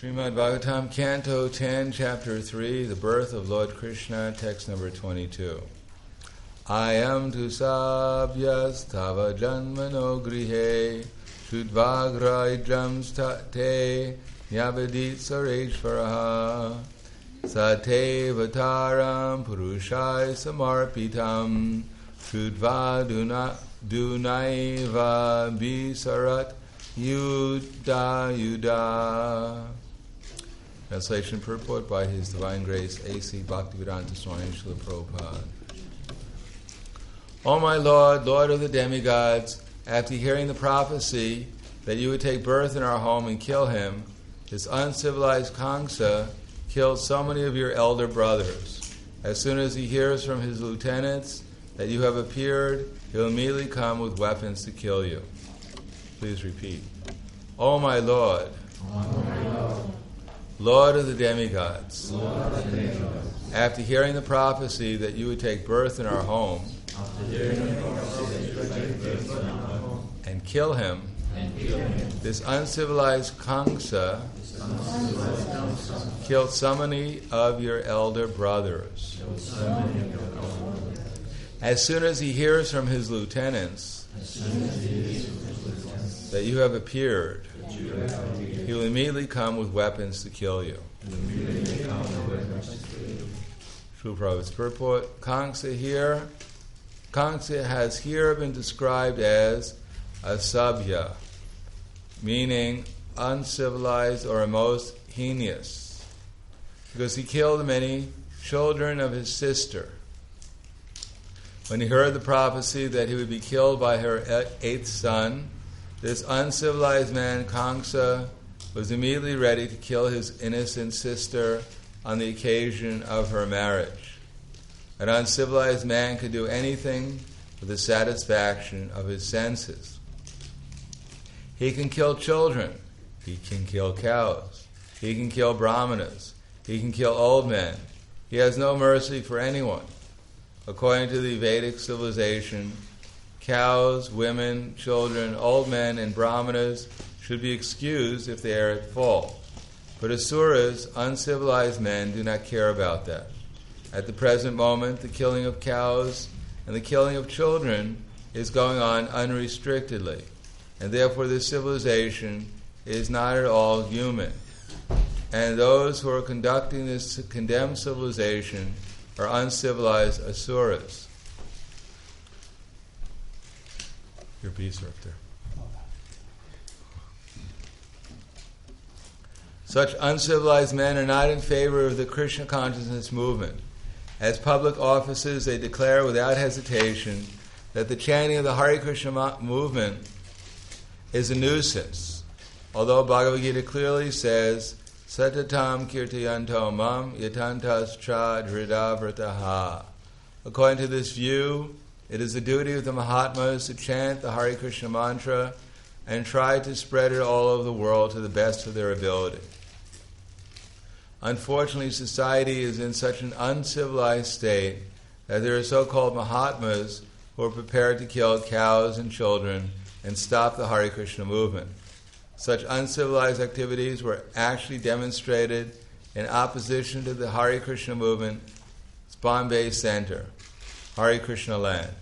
Srimad Bhagavatam, Canto 10, Chapter 3, The Birth of Lord Krishna, text number 22. Ayam tu sabhyas tava janmano grihe shudvagra idrams tate nyavadit sareshvaraha sate vataram purushai samarpitam shudva dunaiva bisarat yuda. Translation purport by His Divine Grace A.C. Bhaktivedanta Swami Srila Prabhupada. O my Lord, Lord of the demigods, after hearing the prophecy that you would take birth in our home and kill him, this uncivilized Kamsa killed so many of your elder brothers. As soon as he hears from his lieutenants that you have appeared, he will immediately come with weapons to kill you. Please repeat. O my Lord, Lord of the demigods, after hearing the prophecy that you would take birth in our home and kill him, this uncivilized Kamsa killed so many of your elder brothers. As soon as he hears from his lieutenants that you have appeared, he will immediately come with weapons to kill you. Srila Prabhupada's purport. Kamsa has here been described as a sabhya, meaning uncivilized or most heinous, because he killed many children of his sister. When he heard the prophecy that he would be killed by her eighth son, this uncivilized man, Kamsa, was immediately ready to kill his innocent sister on the occasion of her marriage. An uncivilized man could do anything for the satisfaction of his senses. He can kill children. He can kill cows. He can kill brahmanas. He can kill old men. He has no mercy for anyone. According to the Vedic civilization, cows, women, children, old men, and brahmanas should be excused if they are at fault. But asuras, uncivilized men, do not care about that. At the present moment, the killing of cows and the killing of children is going on unrestrictedly, and therefore this civilization is not at all human. And those who are conducting this condemned civilization are uncivilized asuras. Your bees are up there. Such uncivilized men are not in favor of the Krishna consciousness movement. As public offices, they declare without hesitation that the chanting of the Hare Krishna movement is a nuisance, although Bhagavad Gita clearly says, Satatam kirtayanto mam yatantas cha dhridavrataha. According to this view, it is the duty of the Mahatmas to chant the Hare Krishna mantra and try to spread it all over the world to the best of their ability. Unfortunately, society is in such an uncivilized state that there are so-called Mahatmas who are prepared to kill cows and children and stop the Hare Krishna movement. Such uncivilized activities were actually demonstrated in opposition to the Hare Krishna movement's Bombay Center, Hare Krishna land.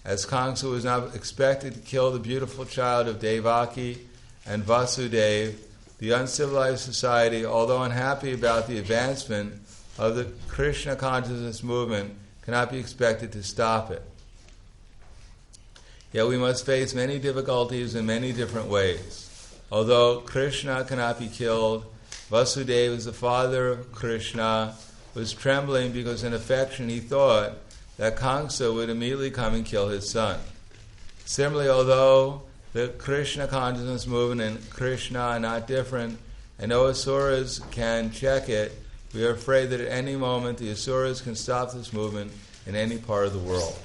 As Kamsa was not expected to kill the beautiful child of Devaki and Vasudeva, the uncivilized society, although unhappy about the advancement of the Krishna consciousness movement, cannot be expected to stop it. Yet we must face many difficulties in many different ways. Although Krishna cannot be killed, Vasudeva, as the father of Krishna, was trembling because in affection he thought that Kamsa would immediately come and kill his son. Similarly, although the Krishna consciousness movement and Krishna are not different, and no asuras can check it, we are afraid that at any moment the asuras can stop this movement in any part of the world.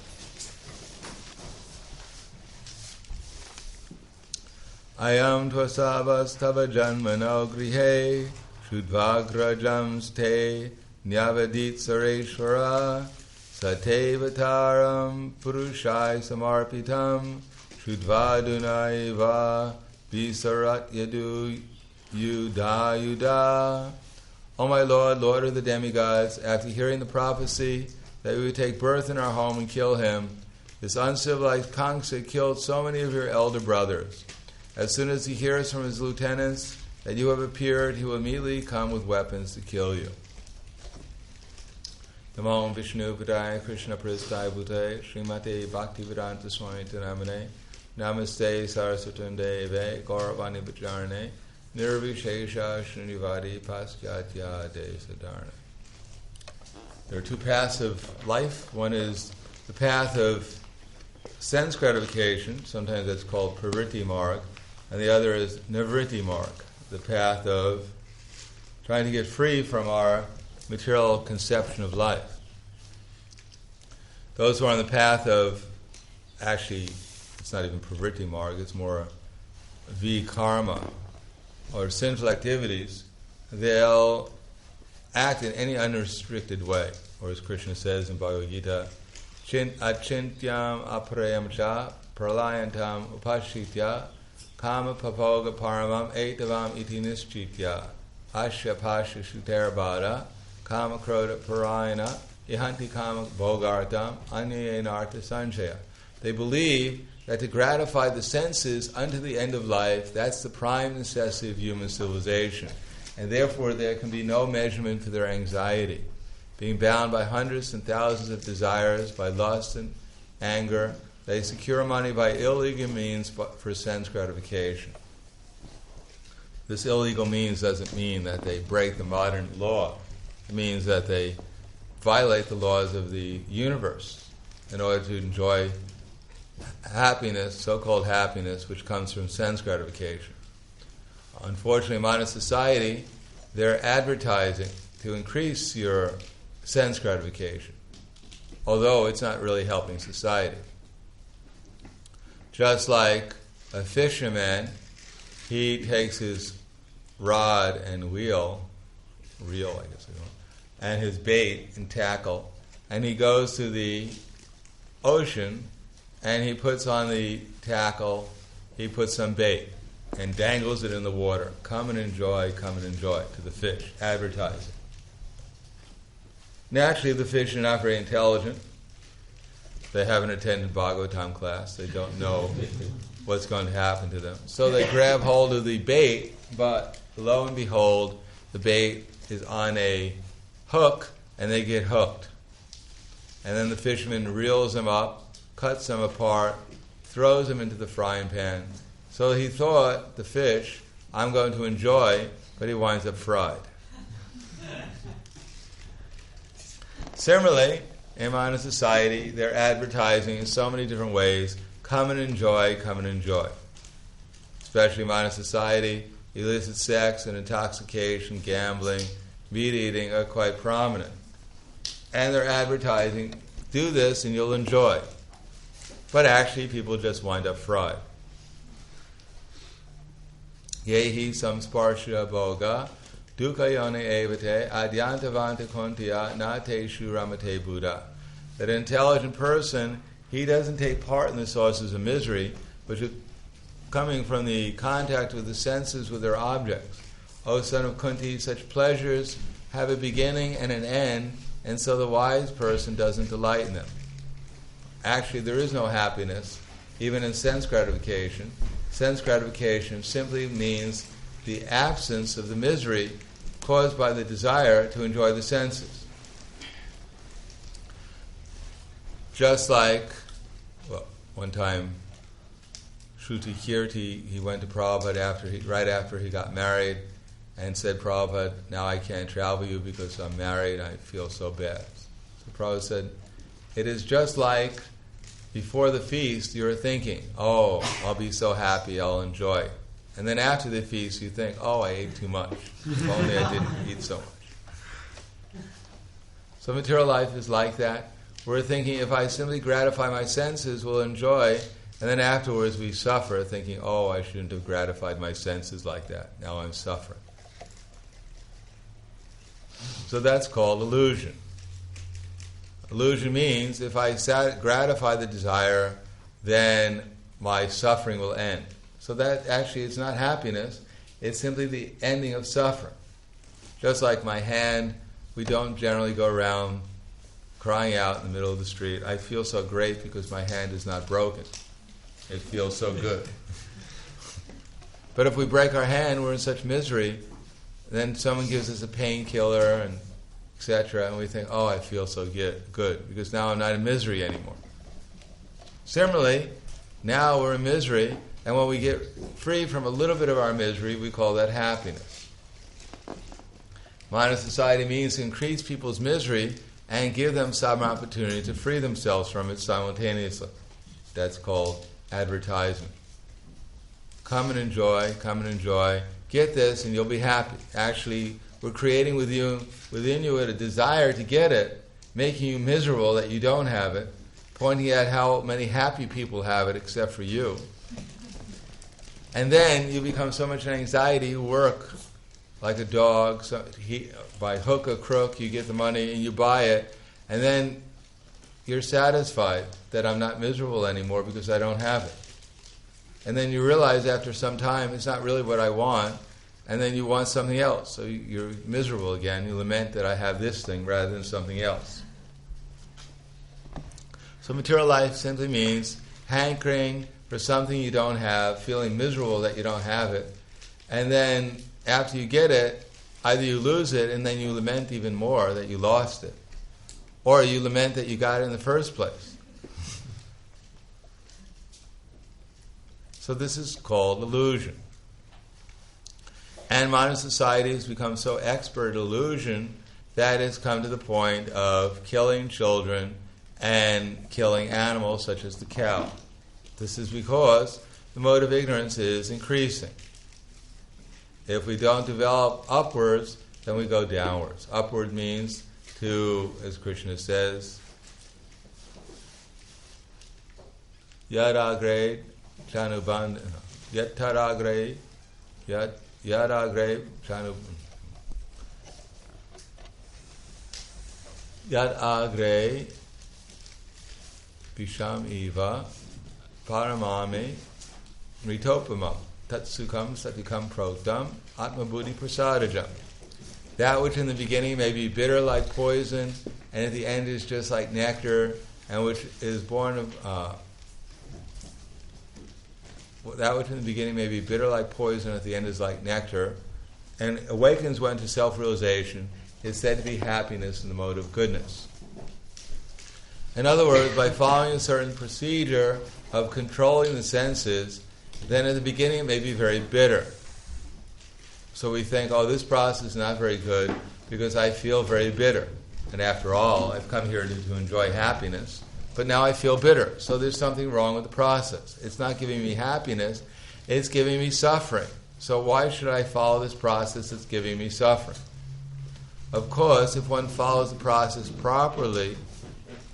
Ayam tvasavas tava janmano grihe shudvagrajams te nyavadit sareshvara satevataram purushai samarpitam shudvadunaiva bisarat Yuda, Yuda. O my Lord, Lord of the demigods, after hearing the prophecy that we would take birth in our home and kill him, this uncivilized Kangsa killed so many of your elder brothers. As soon as he hears from his lieutenants that you have appeared, he will immediately come with weapons to kill you. Namo Vishnu Padaya Krishna Prasthaya Bhute Srimate Bhaktivedanta Swami Namane Namaste Saraswati Deve Gauravani Bhajarane Nirvishesha Srinivadi Paschatya De Sadarna. There are two paths of life. One is the path of sense gratification, sometimes that's called Pravritti Marg, and the other is Nivritti Marg, the path of trying to get free from our material conception of life. Those who are on the path of, actually, it's not even Pravritti Marg, it's more Vikarma, or sinful activities, they'll act in any unrestricted way. Or as Krishna says in Bhagavad Gita, Achintyam aprayam cha pralayantam upashitya kama papoga paramam etavam iti nischitya asya pasha shuterabhada kama kroda parayana ihanti kama bhogartam anyayenartha sanjaya. They believe that to gratify the senses unto the end of life, that's the prime necessity of human civilization. And therefore there can be no measurement for their anxiety. Being bound by hundreds and thousands of desires, by lust and anger, they secure money by illegal means for sense gratification. This illegal means doesn't mean that they break the modern law. It means that they violate the laws of the universe in order to enjoy happiness, so-called happiness, which comes from sense gratification. Unfortunately, in modern society, they're advertising to increase your sense gratification, although it's not really helping society. Just like a fisherman, he takes his rod and reel, I guess, and his bait and tackle, and he goes to the ocean, and he puts on the tackle, he puts some bait, and dangles it in the water. Come and enjoy to the fish, advertising. Naturally, the fish are not very intelligent. They haven't attended Bhagavatam class. They don't know what's going to happen to them. So they grab hold of the bait, but lo and behold, the bait is on a hook, and they get hooked. And then the fisherman reels them up, cuts them apart, throws them into the frying pan. So he thought, the fish, I'm going to enjoy, but he winds up fried. Similarly, in modern society, they're advertising in so many different ways, come and enjoy. Especially in modern society, illicit sex and intoxication, gambling, meat eating are quite prominent. And they're advertising, do this and you'll enjoy. But actually, people just wind up fried. Yehi samsparsha bhoga dukayone evate adyantavanta kontiya nateshu ramate buddha. That an intelligent person, he doesn't take part in the sources of misery, but coming from the contact with the senses with their objects. O son of Kunti, such pleasures have a beginning and an end, and so the wise person doesn't delight in them. Actually, there is no happiness, even in sense gratification. Sense gratification simply means the absence of the misery caused by the desire to enjoy the senses. Just like, one time, Shruti Kirti, he went to Prabhupada right after he got married, and said, Prabhupada, now I can't travel you because I'm married, I feel so bad. So Prabhupada said, it is just like before the feast you're thinking, oh, I'll be so happy, I'll enjoy. And then after the feast you think, oh, I ate too much. If only I didn't eat so much. So material life is like that. We're thinking if I simply gratify my senses, we'll enjoy. And then afterwards we suffer, thinking, oh, I shouldn't have gratified my senses like that. Now I'm suffering. So that's called illusion. Illusion means if I gratify the desire, then my suffering will end. So that actually is not happiness. It's simply the ending of suffering. Just like my hand, we don't generally go around crying out in the middle of the street, I feel so great because my hand is not broken. It feels so good. But if we break our hand, we're in such misery, then someone gives us a painkiller and etc., and we think, oh, I feel so good, because now I'm not in misery anymore. Similarly, now we're in misery, and when we get free from a little bit of our misery, we call that happiness. Modern society means to increase people's misery and give them some opportunity to free themselves from it simultaneously. That's called advertisement. Come and enjoy, get this and you'll be happy. Actually, we're creating within you a desire to get it, making you miserable that you don't have it, pointing at how many happy people have it except for you. And then you become so much in anxiety, you work like a dog, by hook or crook, you get the money and you buy it, and then you're satisfied that I'm not miserable anymore because I don't have it. And then you realize after some time it's not really what I want, and then you want something else. So you're miserable again. You lament that I have this thing rather than something else. So material life simply means hankering for something you don't have, feeling miserable that you don't have it, and then after you get it, either you lose it and then you lament even more that you lost it, or you lament that you got it in the first place. So this is called illusion. And modern society has become so expert at illusion that it's come to the point of killing children and killing animals such as the cow. This is because the mode of ignorance is increasing. If we don't develop upwards, then we go downwards. Upward means to, as Krishna says, Yadagre Chanuband Yataragre Yadagre Chanuband Yadagre Bisham Eva Paramami Ritopama Tatsukam Satikam Protam Atma Buddhi Prasadajam. That which in the beginning may be bitter like poison, and at the end is just like nectar, and which is born of that which in the beginning may be bitter like poison, at the end is like nectar, and awakens one to self-realization, is said to be happiness in the mode of goodness. In other words, by following a certain procedure of controlling the senses, then at the beginning it may be very bitter. So we think, oh, this process is not very good because I feel very bitter. And after all, I've come here to enjoy happiness, but now I feel bitter. So there's something wrong with the process. It's not giving me happiness, it's giving me suffering. So why should I follow this process that's giving me suffering? Of course, if one follows the process properly,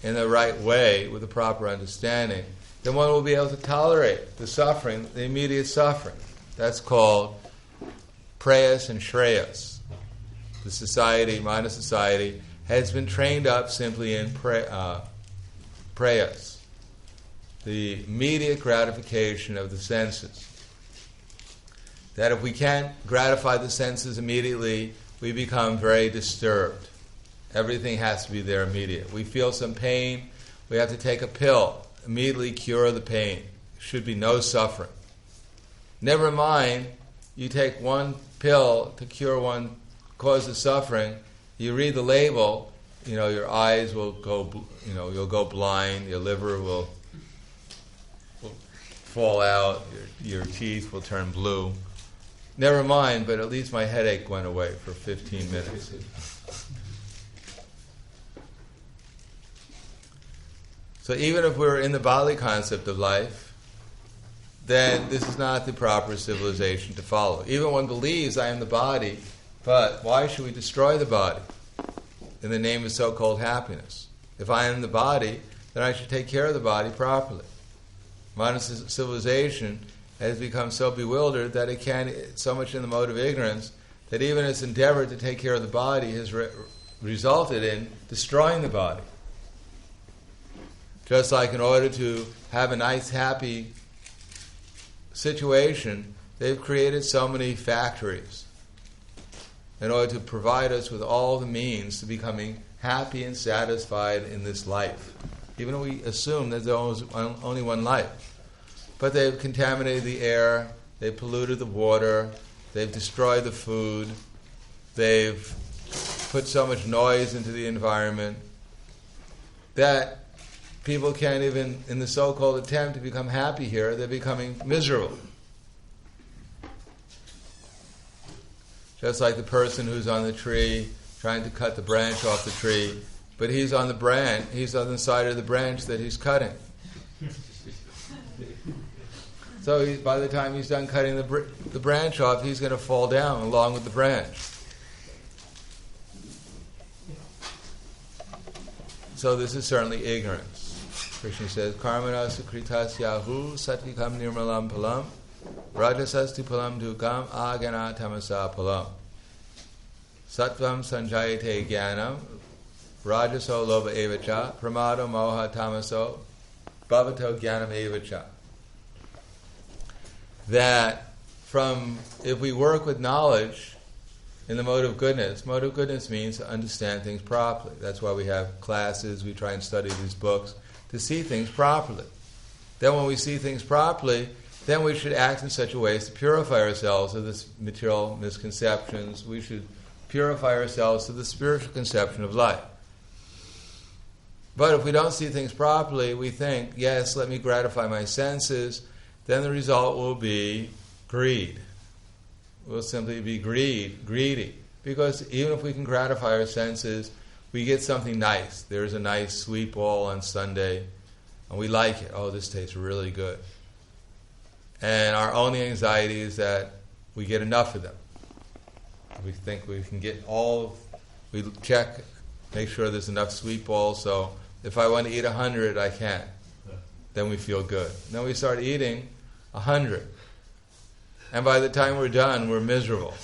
in the right way, with the proper understanding, then one will be able to tolerate the suffering, the immediate suffering. That's called prayas and shreyas. The society, modern society, has been trained up simply in prayas, the immediate gratification of the senses. That if we can't gratify the senses immediately, we become very disturbed. Everything has to be there immediate. We feel some pain, we have to take a pill, immediately cure the pain. Should be no suffering. Never mind, you take one pill to cure one cause of suffering, you read the label, your eyes will go, you'll go blind, your liver will fall out, your teeth will turn blue. Never mind, but at least my headache went away for 15 minutes. So even if we're in the bodily concept of life, then this is not the proper civilization to follow. Even one believes I am the body, but why should we destroy the body in the name of so-called happiness? If I am the body, then I should take care of the body properly. Modern civilization has become so bewildered that it can, so much in the mode of ignorance, that even its endeavor to take care of the body has resulted in destroying the body. Just like in order to have a nice, happy situation, they've created so many factories in order to provide us with all the means to becoming happy and satisfied in this life. Even though we assume that there's only one life. But they've contaminated the air, they've polluted the water, they've destroyed the food, they've put so much noise into the environment that people can't even, in the so-called attempt to become happy here, they're becoming miserable. Just like the person who's on the tree trying to cut the branch off the tree, but he's on the side of the branch that he's cutting. So by the time he's done cutting the branch off, he's going to fall down along with the branch. So this is certainly ignorance. Krishna says, Karmana sukritas yahu satvikam nirmalam palam rajasasti palam dukam agana tamasa palam Sattvam sanjayate jnanam rajaso loba evacha pramado moha tamaso bhavato jnanam evacha. That if we work with knowledge in the mode of goodness means to understand things properly. That's why we have classes, we try and study these books, to see things properly. Then when we see things properly, then we should act in such a way as to purify ourselves of this material misconceptions. We should purify ourselves to the spiritual conception of life. But if we don't see things properly, we think, yes, let me gratify my senses, then the result will be greed. We'll simply be greedy. Because even if we can gratify our senses, we get something nice. There's a nice sweet ball on Sunday, and we like it. Oh, this tastes really good. And our only anxiety is that we get enough of them. We think we can get we check, make sure there's enough sweet balls, so if I want to eat 100, I can. Then we feel good. Then we start eating 100. And by the time we're done, we're miserable.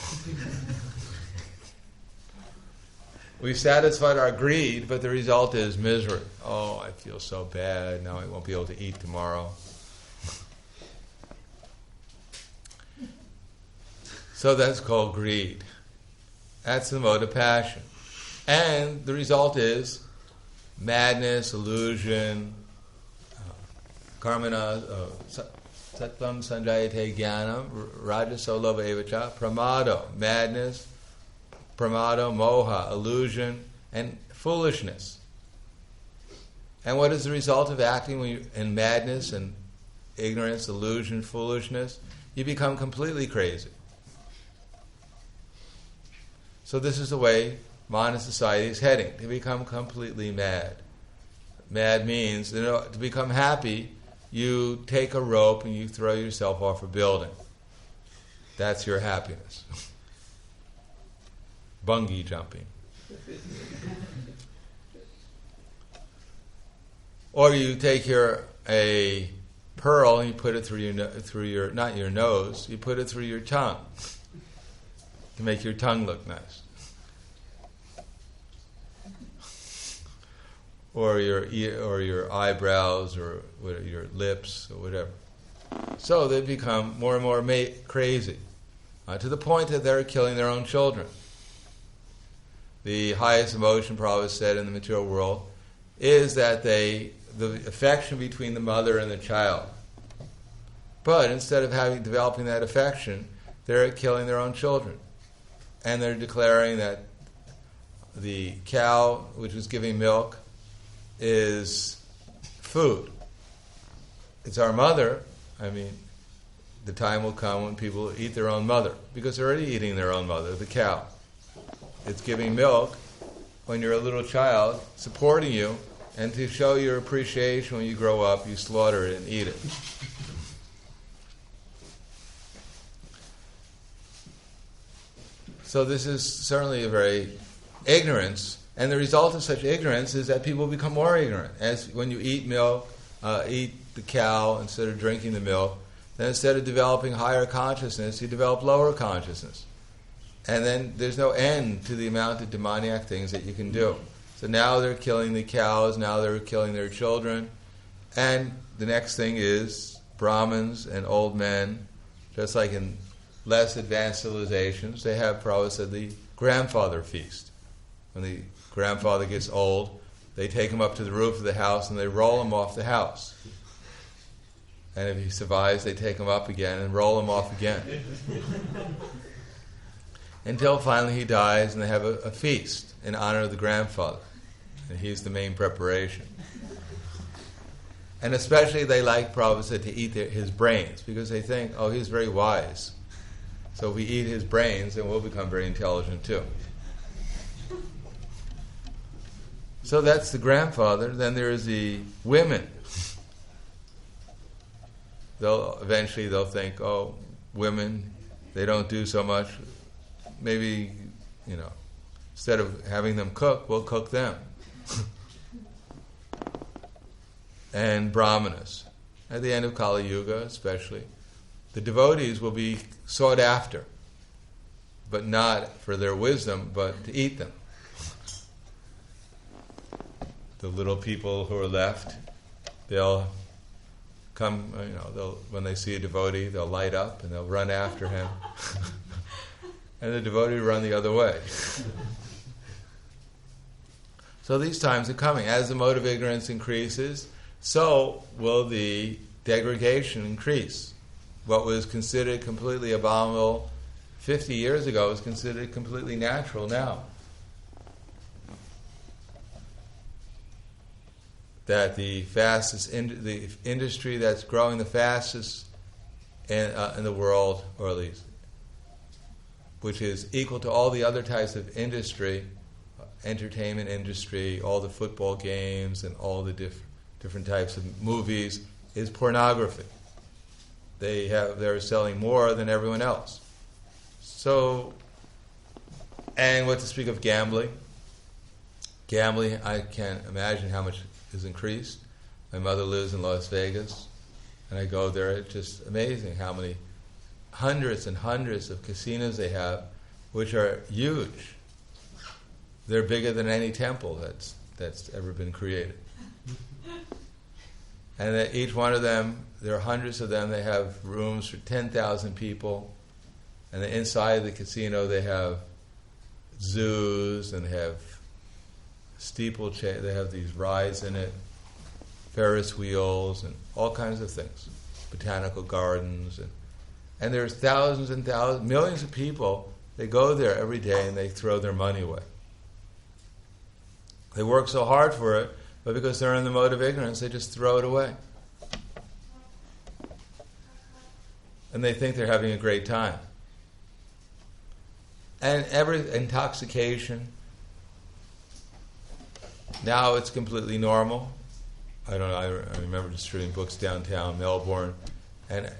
We've satisfied our greed, but the result is misery. Oh, I feel so bad. Now I won't be able to eat tomorrow. So that's called greed. That's the mode of passion. And the result is madness, illusion, karmana, sattvam sanjayate jnanam, rajaso loba evacha, pramado, madness, pramado, moha, illusion, and foolishness. And what is the result of acting in madness and ignorance, illusion, foolishness? You become completely crazy. So this is the way modern society is heading. To become completely mad. Mad means, to become happy, you take a rope and you throw yourself off a building. That's your happiness. Bungee jumping. Or you take a pearl and you put it through your not your nose, you put it through your tongue to make your tongue look nice. Or your eyebrows, or your lips, or whatever. So they become more and more crazy, to the point that they're killing their own children. The highest emotion, Prabhupada said, in the material world is that the affection between the mother and the child. But instead of developing that affection, they're killing their own children, and they're declaring that the cow, which was giving milk, is food. It's our mother. I mean, the time will come when people eat their own mother, because they're already eating their own mother, the cow. It's giving milk when you're a little child, supporting you, and to show your appreciation when you grow up, you slaughter it and eat it. So this is certainly a very ignorance. And the result of such ignorance is that people become more ignorant. As when you eat milk, eat the cow instead of drinking the milk, then instead of developing higher consciousness, you develop lower consciousness. And then there's no end to the amount of demoniac things that you can do. So now they're killing the cows, now they're killing their children. And the next thing is Brahmins and old men, just like in less advanced civilizations, they have, Prabhupada said, the grandfather feast. When the grandfather gets old, they take him up to the roof of the house and they roll him off the house. And if he survives, they take him up again and roll him off again. Until finally he dies and they have a feast in honor of the grandfather. And he's the main preparation. And especially they like, Prabhupada said, to eat his brains, because they think, oh, he's very wise. So if we eat his brains, then we'll become very intelligent too. So that's the grandfather. Then there's the women. Eventually they'll think, oh, women, they don't do so much. Maybe, instead of having them cook, we'll cook them. And brahmanas. At the end of Kali Yuga, especially, the devotees will be sought after, but not for their wisdom, but to eat them. The little people who are left, they'll come, when they see a devotee, they'll light up and they'll run after him. And the devotee will run the other way. So these times are coming. As the mode of ignorance increases, so will the degradation increase. What was considered completely abominable 50 years ago is considered completely natural now. That the fastest, the industry that's growing the fastest in the world, or at least, which is equal to all the other types of industry, entertainment industry, all the football games and all the different types of movies, is pornography. They're selling more than everyone else. So, and what to speak of gambling? Gambling, I can't imagine how much has increased. My mother lives in Las Vegas, and I go there. It's just amazing how many hundreds and hundreds of casinos they have, which are huge. They're bigger than any temple that's ever been created. And that each one of them, there are hundreds of them, they have rooms for 10,000 people. And inside the casino they have zoos, and they have they have these rides in it, Ferris wheels, and all kinds of things. Botanical gardens. And there's thousands and thousands, millions of people, they go there every day and they throw their money away. They work so hard for it, but because they're in the mode of ignorance, they just throw it away. And they think they're having a great time. And every intoxication, now it's completely normal. I remember distributing books downtown Melbourne, and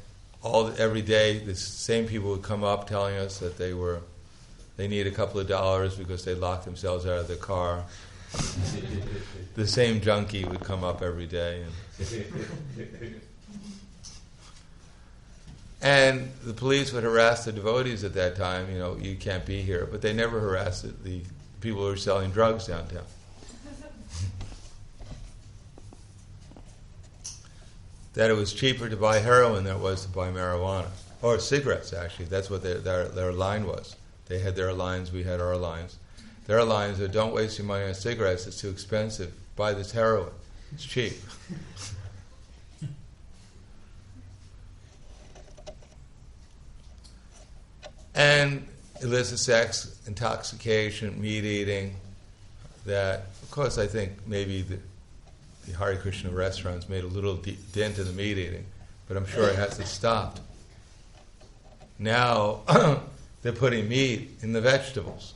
every day the same people would come up telling us that they need a couple of dollars because they locked themselves out of the car. The same junkie would come up every day, and the police would harass the devotees at that time. You can't be here, but they never harassed the people who were selling drugs downtown. That it was cheaper to buy heroin than it was to buy marijuana. Or cigarettes, actually. That's what their line was. They had their lines, we had our lines. Their lines are, don't waste your money on cigarettes, it's too expensive. Buy this heroin. It's cheap. And illicit sex, intoxication, meat eating, that, of course, I think maybe the Hare Krishna restaurants made a little dent in the meat eating, but I'm sure it hasn't stopped. Now they're putting meat in the vegetables.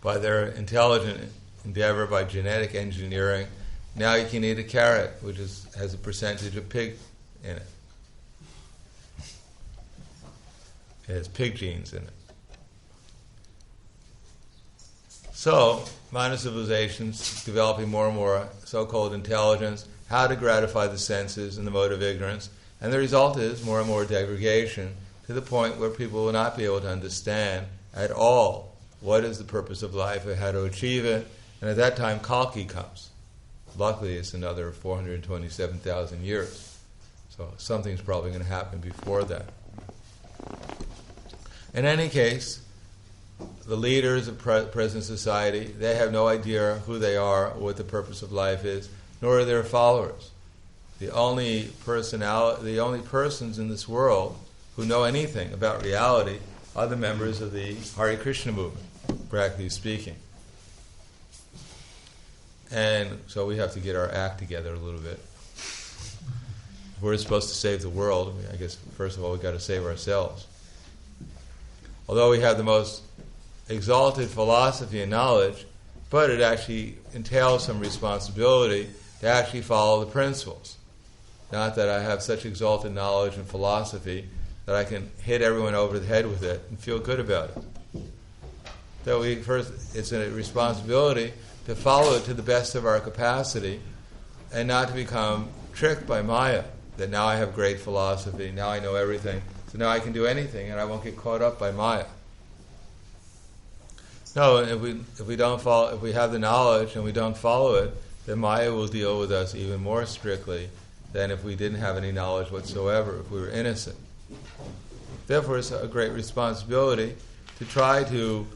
By their intelligent endeavor, by genetic engineering, now you can eat a carrot, which has a percentage of pig in it. It has pig genes in it. So, modern civilizations developing more and more so-called intelligence, how to gratify the senses in the mode of ignorance, and the result is more and more degradation to the point where people will not be able to understand at all what is the purpose of life and how to achieve it. And at that time, Kalki comes. Luckily, it's another 427,000 years. So something's probably going to happen before that. In any case, the leaders of present society, they have no idea who they are, or what the purpose of life is, nor are their followers. The only persons in this world who know anything about reality are the members of the Hare Krishna movement, practically speaking. And so we have to get our act together a little bit. If we're supposed to save the world, I guess first of all we've got to save ourselves. Although we have the most exalted philosophy and knowledge, but it actually entails some responsibility to actually follow the principles. Not that I have such exalted knowledge and philosophy that I can hit everyone over the head with it and feel good about it. So it's a responsibility to follow it to the best of our capacity and not to become tricked by Maya, that now I have great philosophy, now I know everything, so now I can do anything and I won't get caught up by Maya. No, if we have the knowledge and we don't follow it, then Maya will deal with us even more strictly than if we didn't have any knowledge whatsoever, if we were innocent. Therefore, it's a great responsibility to try to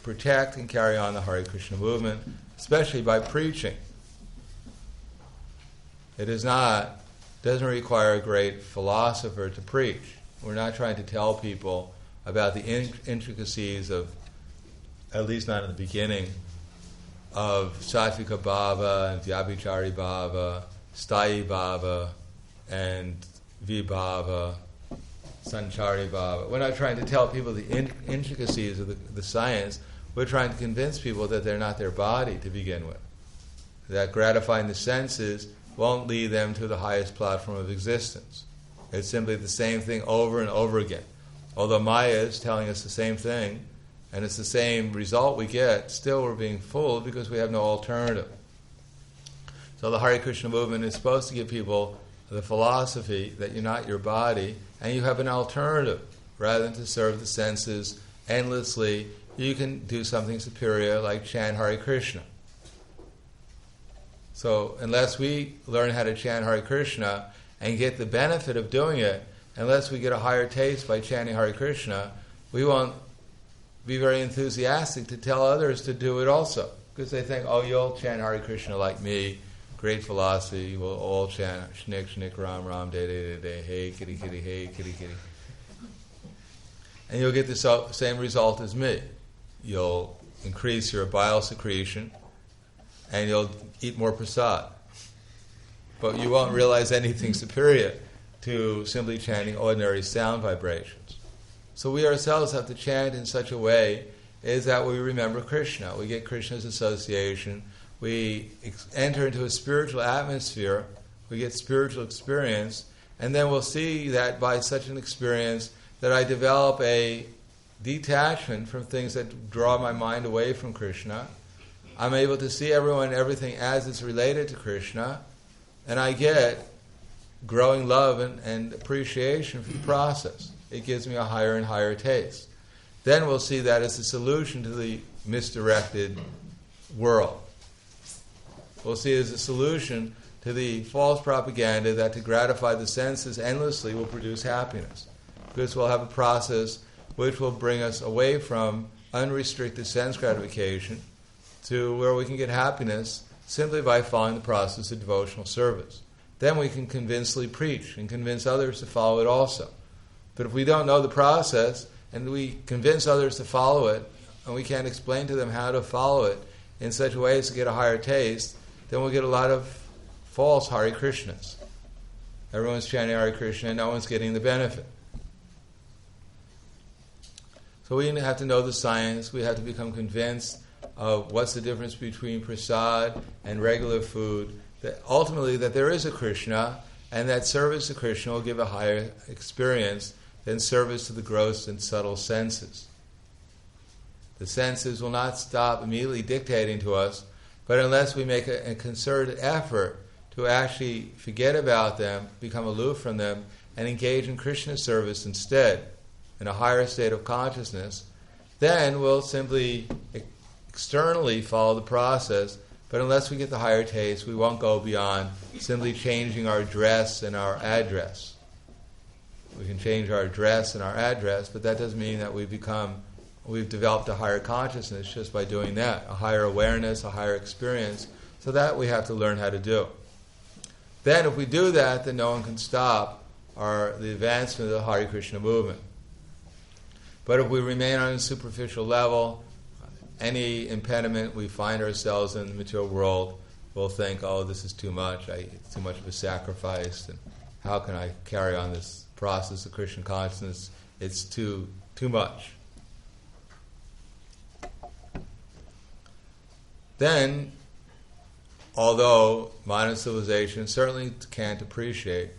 protect and carry on the Hare Krishna movement, especially by preaching. It doesn't require a great philosopher to preach. We're not trying to tell people about the intricacies of, at least not in the beginning, of Sattvika Bhava and Vyabhichari Bhava, Sthayi Bhava, and Vibhava, Sanchari Bhava. We're not trying to tell people the intricacies of the science. We're trying to convince people that they're not their body to begin with. That gratifying the senses won't lead them to the highest platform of existence. It's simply the same thing over and over again. Although Maya is telling us the same thing, and it's the same result we get, still we're being fooled because we have no alternative. So the Hare Krishna movement is supposed to give people the philosophy that you're not your body, and you have an alternative. Rather than to serve the senses endlessly, you can do something superior like chant Hare Krishna. So unless we learn how to chant Hare Krishna and get the benefit of doing it, unless we get a higher taste by chanting Hare Krishna, we won't be very enthusiastic to tell others to do it also. Because they think, oh, you'll chant Hare Krishna like me, great philosophy, we'll all chant Shnik, Shnik, Ram, Ram, Day, Day, Day, Day, hey, kitty, kitty, hey, kitty, kitty. And you'll get the same result as me. You'll increase your bile secretion, and you'll eat more prasad. But you won't realize anything superior to simply chanting ordinary sound vibrations. So we ourselves have to chant in such a way is that we remember Krishna. We get Krishna's association. We enter into a spiritual atmosphere. We get spiritual experience. And then we'll see that by such an experience that I develop a detachment from things that draw my mind away from Krishna. I'm able to see everyone and everything as it's related to Krishna. And I get growing love and appreciation for the process. It gives me a higher and higher taste. Then we'll see that as a solution to the misdirected world. We'll see it as a solution to the false propaganda that to gratify the senses endlessly will produce happiness. Because we'll have a process which will bring us away from unrestricted sense gratification to where we can get happiness simply by following the process of devotional service. Then we can convincingly preach and convince others to follow it also. But if we don't know the process and we convince others to follow it and we can't explain to them how to follow it in such a way as to get a higher taste, then we'll get a lot of false Hare Krishnas. Everyone's chanting Hare Krishna and no one's getting the benefit. So we have to know the science. We have to become convinced of what's the difference between prasad and regular food. That ultimately, that there is a Krishna, and that service to Krishna will give a higher experience than service to the gross and subtle senses. The senses will not stop immediately dictating to us, but unless we make a concerted effort to actually forget about them, become aloof from them, and engage in Krishna service instead, in a higher state of consciousness, then we'll simply externally follow the process, but unless we get the higher taste, we won't go beyond simply changing our dress and our address. We can change our dress and our address, but that doesn't mean that we've developed a higher consciousness just by doing that, a higher awareness, a higher experience. So that we have to learn how to do. Then if we do that, then no one can stop the advancement of the Hare Krishna movement. But if we remain on a superficial level, any impediment we find ourselves in the material world, we'll think, oh, this is too much, it's too much of a sacrifice, and how can I carry on this process of Krishna consciousness? It's too much. Then, although modern civilization certainly can't appreciate,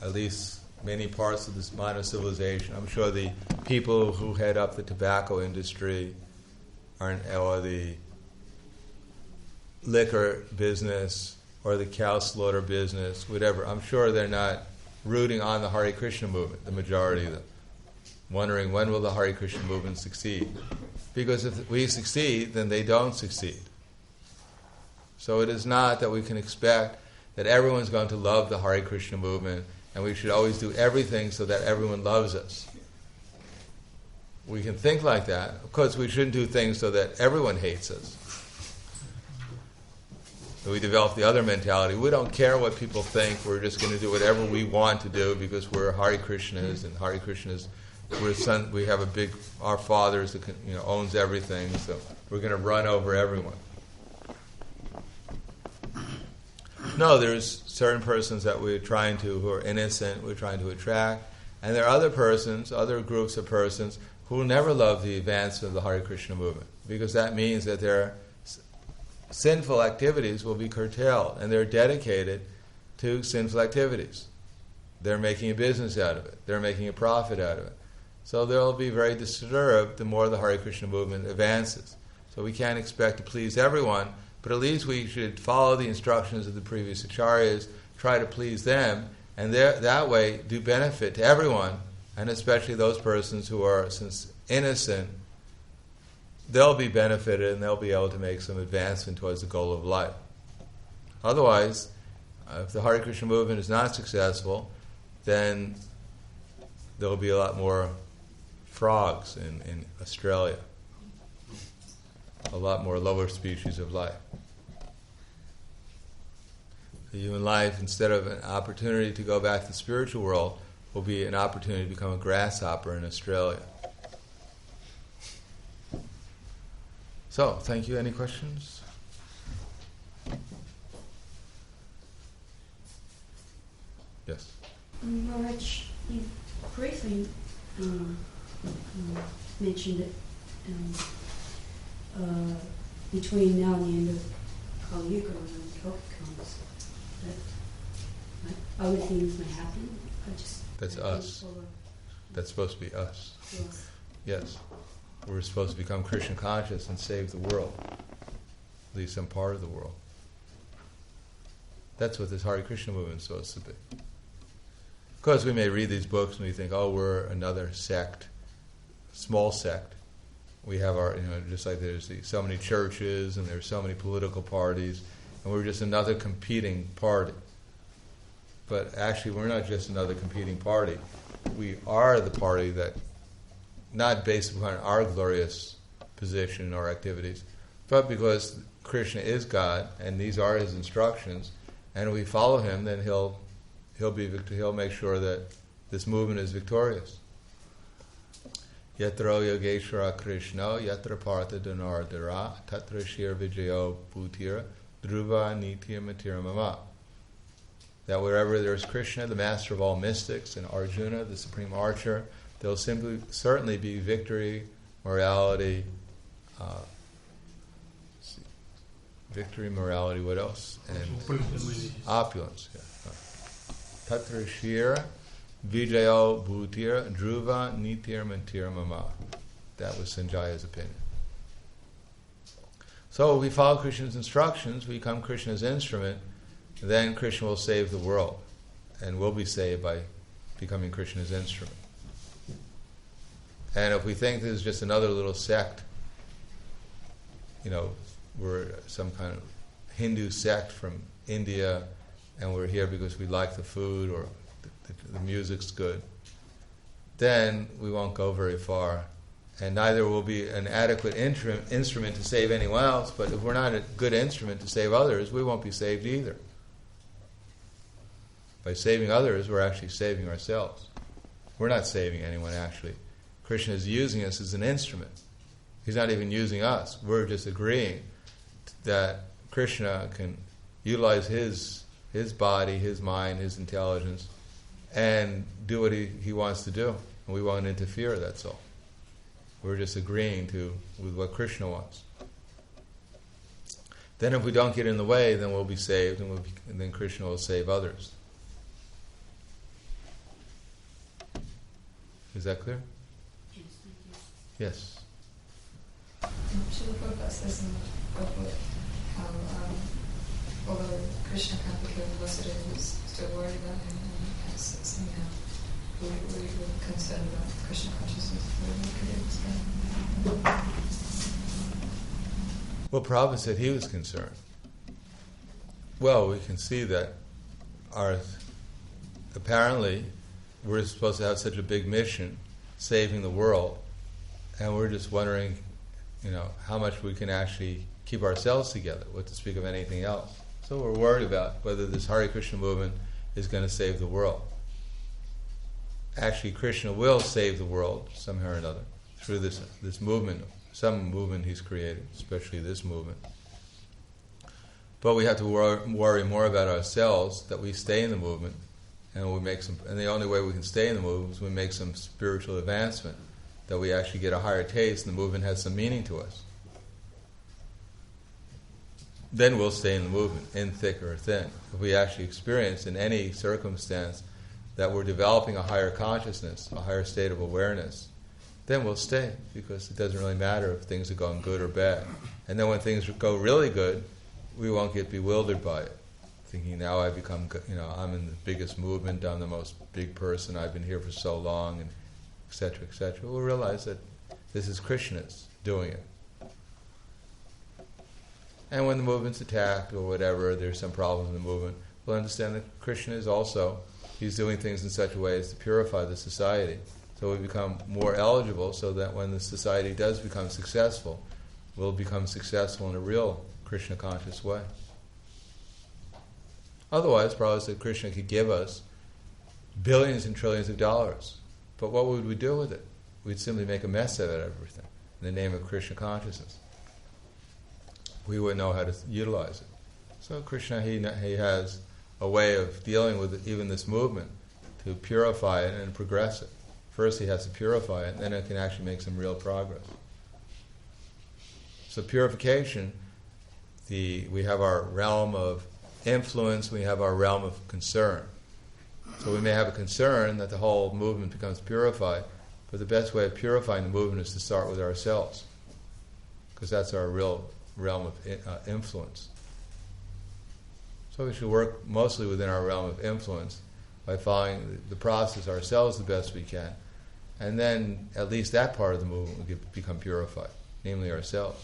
at least many parts of this modern civilization, I'm sure the people who head up the tobacco industry or the liquor business or the cow slaughter business, whatever, I'm sure they're not rooting on the Hare Krishna movement, the majority of them, wondering when will the Hare Krishna movement succeed. Because if we succeed, then they don't succeed. So it is not that we can expect that everyone's going to love the Hare Krishna movement and we should always do everything so that everyone loves us. We can think like that. Of course, we shouldn't do things so that everyone hates us. We develop the other mentality. We don't care what people think. We're just going to do whatever we want to do because we're Hare Krishnas, and Hare Krishnas, we have our Father owns everything, so we're going to run over everyone. No, there's certain persons that who are innocent, we're trying to attract, and there are other groups of persons who will never love the advancement of the Hare Krishna movement, because that means that their sinful activities will be curtailed, and they're dedicated to sinful activities. They're making a business out of it. They're making a profit out of it. So they'll be very disturbed the more the Hare Krishna movement advances. So we can't expect to please everyone, but at least we should follow the instructions of the previous acharyas, try to please them, and that way do benefit to everyone, and especially those persons who are innocent. They'll be benefited and they'll be able to make some advancement towards the goal of life. Otherwise, if the Hare Krishna movement is not successful, then there'll be a lot more frogs in Australia, a lot more lower species of life. The human life, instead of an opportunity to go back to the spiritual world, will be an opportunity to become a grasshopper in Australia. So, thank you. Any questions? Yes. Maharaj, you briefly mentioned that between now and the end of Kali Yuga, when the Kalpa comes, that other things may happen. That's us. That's supposed to be us. Yes. Yes. We're supposed to become Krishna conscious and save the world, at least some part of the world. That's what this Hare Krishna movement is supposed to be. Of course, we may read these books and we think, oh, we're another sect, small sect. We have our, just like there's so many churches and there's so many political parties, and we're just another competing party. But actually, we're not just another competing party. We are the party that, not based upon our glorious position or activities, but because Krishna is God and these are His instructions, and we follow Him, then He'll make sure that this movement is victorious. Yatra Yogeshwara Krishna, Yatra Partha Dhanardara, Tatra Shir Vijayo Bhutira, Dhruva Nitya Matira Mama. That wherever there's Krishna, the master of all mystics, and Arjuna, the supreme archer, there'll certainly be victory, morality, what else? And opulence. Tatra Shira, Vijayo Bhutira, Dhruva Nitir Mantir Mama. That was Sanjaya's opinion. So if we follow Krishna's instructions, we become Krishna's instrument, then Krishna will save the world, and we'll be saved by becoming Krishna's instrument. And if we think this is just another little sect, we're some kind of Hindu sect from India, and we're here because we like the food or the music's good, then we won't go very far. And neither will be an adequate instrument to save anyone else, but if we're not a good instrument to save others, we won't be saved either. By saving others, we're actually saving ourselves. We're not saving anyone, actually. Krishna is using us as an instrument. He's not even using us. We're just agreeing that Krishna can utilize his body, his mind, his intelligence, and do what he wants to do. And we won't interfere, that's all. We're just agreeing with what Krishna wants. Then if we don't get in the way, then we'll be saved, and then Krishna will save others. Is that clear? Yes, thank you. Yes. Srila Prabhupada says in the booklet how although Krishna can't be killed, Vasudeva was still worried about him, and somehow we were concerned about Krishna consciousness. Could you explain? Well, Prabhupada said he was concerned. Well, we can see that apparently we're supposed to have such a big mission, saving the world, and we're just wondering, how much we can actually keep ourselves together, what to speak of anything else. So we're worried about whether this Hare Krishna movement is going to save the world. Actually, Krishna will save the world somehow or another through this movement, some movement he's created, especially this movement. But we have to worry more about ourselves, that we stay in the movement, and the only way we can stay in the movement is we make some spiritual advancement, that we actually get a higher taste and the movement has some meaning to us. Then we'll stay in the movement, in thick or thin. If we actually experience in any circumstance that we're developing a higher consciousness, a higher state of awareness, then we'll stay, because it doesn't really matter if things are going good or bad. And then when things go really good, we won't get bewildered by it, thinking now I've become, I'm in the biggest movement, I'm the most big person, I've been here for so long, and etc., etc. We'll realize that this is Krishna's doing it. And when the movement's attacked or whatever, there's some problems in the movement, we'll understand that Krishna is also, he's doing things in such a way as to purify the society. So we become more eligible so that when the society does become successful, we'll become successful in a real Krishna conscious way. Otherwise, Prabhupada said Krishna could give us billions and trillions of dollars. But what would we do with it? We'd simply make a mess of everything in the name of Krishna consciousness. We wouldn't know how to utilize it. So Krishna, he has a way of dealing with even this movement to purify it and progress it. First he has to purify it, and then it can actually make some real progress. So purification, we have our realm of influence, we have our realm of concern. So we may have a concern that the whole movement becomes purified, but the best way of purifying the movement is to start with ourselves, because that's our real realm of influence. So we should work mostly within our realm of influence by following the process ourselves the best we can, and then at least that part of the movement will become purified, namely ourselves.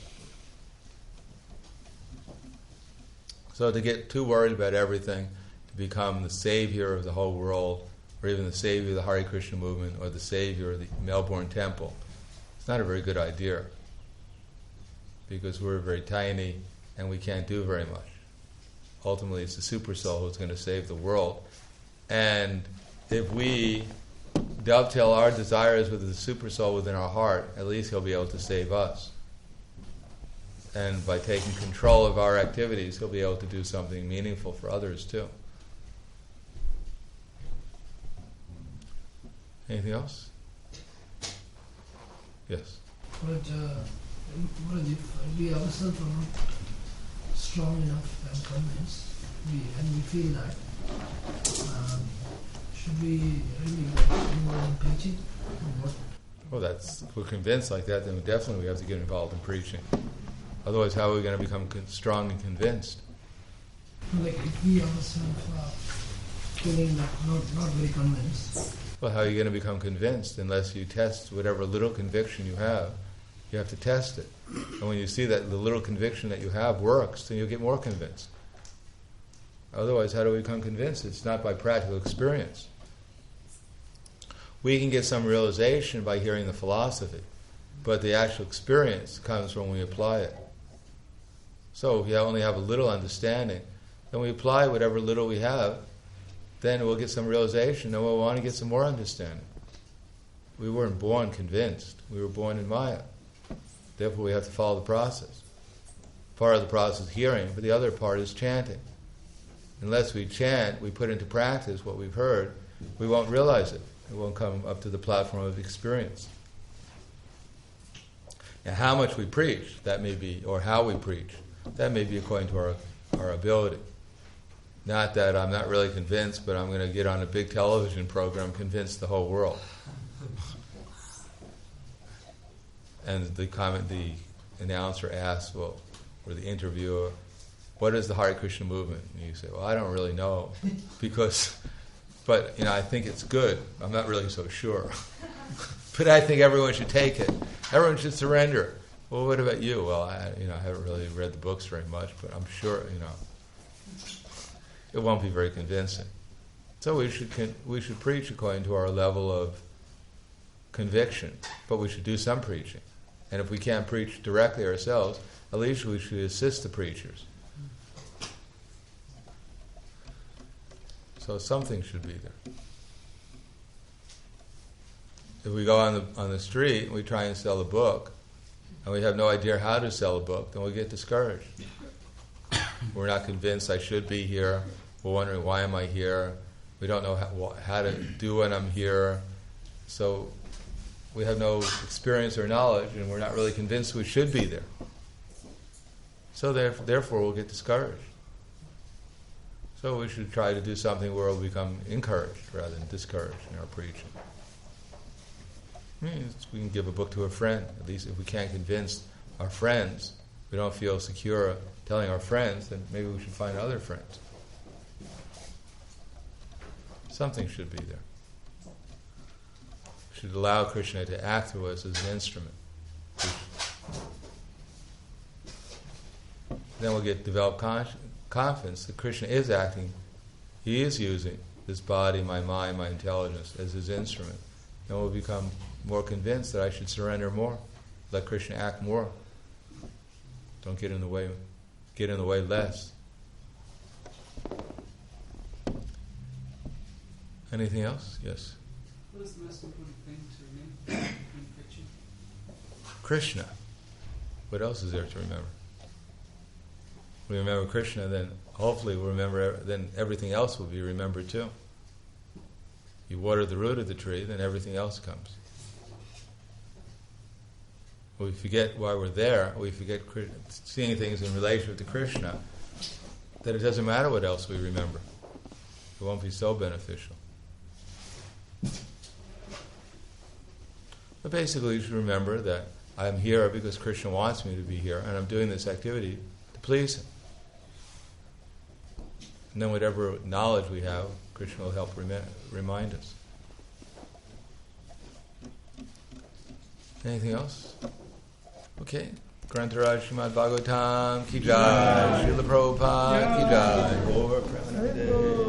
So to get too worried about everything, to become the savior of the whole world, or even the savior of the Hare Krishna movement, or the savior of the Melbourne Temple, it's not a very good idea, because we're very tiny and we can't do very much. Ultimately, it's the super soul who's going to save the world. And if we dovetail our desires with the super soul within our heart, at least he'll be able to save us. And by taking control of our activities, he'll be able to do something meaningful for others too. Anything else? Yes. But if we ourselves are not strong enough and convinced, and we feel that, should we really get involved in preaching? Or what? Well, if we're convinced like that, then we have to get involved in preaching. Otherwise, how are we going to become strong and convinced? Like if we ourselves are feeling that not very convinced. Well, how are you going to become convinced unless you test whatever little conviction you have? You have to test it. And when you see that the little conviction that you have works, then you'll get more convinced. Otherwise, how do we become convinced? It's not by practical experience. We can get some realization by hearing the philosophy, but the actual experience comes when we apply it. So if we only have a little understanding, then we apply whatever little we have, then we'll get some realization, and we'll want to get some more understanding. We weren't born convinced. We were born in Maya. Therefore we have to follow the process. Part of the process is hearing, but the other part is chanting. Unless we chant, we put into practice what we've heard, we won't realize it. It won't come up to the platform of experience. And how much we preach, that may be, or how we preach, that may be according to our ability. Not that I'm not really convinced, but I'm going to get on a big television program, convince the whole world. And the announcer asks, well, or the interviewer, what is the Hare Krishna movement? And you say, well, I don't really know, but I think it's good. I'm not really so sure. But I think everyone should take it. Everyone should surrender. Well, what about you? Well, I haven't really read the books very much, but I'm sure, it won't be very convincing. So we should preach according to our level of conviction, but we should do some preaching. And if we can't preach directly ourselves, at least we should assist the preachers. So something should be there. If we go on the street and we try and sell a book, and we have no idea how to sell a book, then we get discouraged. We're not convinced I should be here. We're wondering, why am I here? We don't know how to do when I'm here. So we have no experience or knowledge, and we're not really convinced we should be there. So therefore we'll get discouraged. So we should try to do something where we'll become encouraged rather than discouraged in our preaching. We can give a book to a friend. At least if we can't convince our friends, we don't feel secure telling our friends, then maybe we should find other friends. Something should be there. We should allow Krishna to act through us as an instrument. Then we'll develop confidence that Krishna is acting. He is using this body, my mind, my intelligence as his instrument. Then we'll become more convinced that I should surrender more, let Krishna act more. Don't get in the way. Get in the way less. Anything else? Yes. What is the most important thing to remember when preaching? Krishna. What else is there to remember? We remember Krishna, then hopefully we'll remember. Then everything else will be remembered too. You water the root of the tree, then everything else comes. We forget why we're there. We forget seeing things in relation to Krishna. That it doesn't matter what else we remember. It won't be so beneficial. But basically, you should remember that I'm here because Krishna wants me to be here, and I'm doing this activity to please him. And then whatever knowledge we have, Krishna will help remind us. Anything else? Okay. Grantaraj Srimad Bhagavatam ki jai, Srila Prabhupada ki jai, Gaur Premanande.